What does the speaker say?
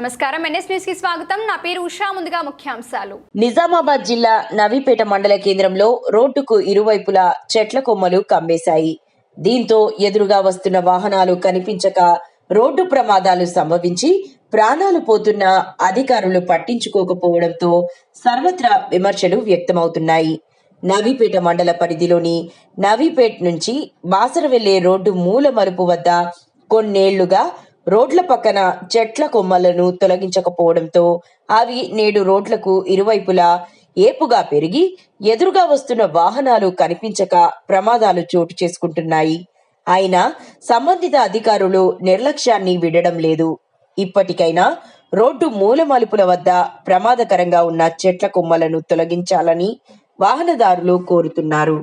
నమస్కారం, NS news కి స్వాగతం. నా పేరు ఉషా. ముందుగా ముఖ్యాంశాలు. నిజామాబాద్ జిల్లా నవీపేట మండల కేంద్రంలో రోడ్డుకు ఇరువైపులా చెట్ల కొమ్మలు కమ్మేశాయి. దీంతో ఎదురుగా వస్తున్న వాహనాలు కనిపించక రోడ్డు ప్రమాదాలు సంభవించి ప్రాణాలు పోతున్న అధికారులు పట్టించుకోకపోవడంతో సర్వత్రా విమర్శలు వ్యక్తమవుతున్నాయి. నవీపేట మండల పరిధిలోని నవీపేట్ నుంచి బాసర వెళ్లే రోడ్డు మూల మలుపు వద్ద కొన్నేళ్లుగా రోడ్ల పక్కన చెట్ల కొమ్మలను తొలగించకపోవడంతో అవి నేడు రోడ్లకు ఇరువైపులా ఏపుగా పెరిగి ఎదురుగా వస్తున్న వాహనాలు కనిపించక ప్రమాదాలు చోటు చేసుకుంటున్నాయి. అయినా సంబంధిత అధికారులు నిర్లక్ష్యాన్ని విడడం లేదు. ఇప్పటికైనా రోడ్డు మూల మలుపుల వద్ద ప్రమాదకరంగా ఉన్న చెట్ల కొమ్మలను తొలగించాలని వాహనదారులు కోరుతున్నారు.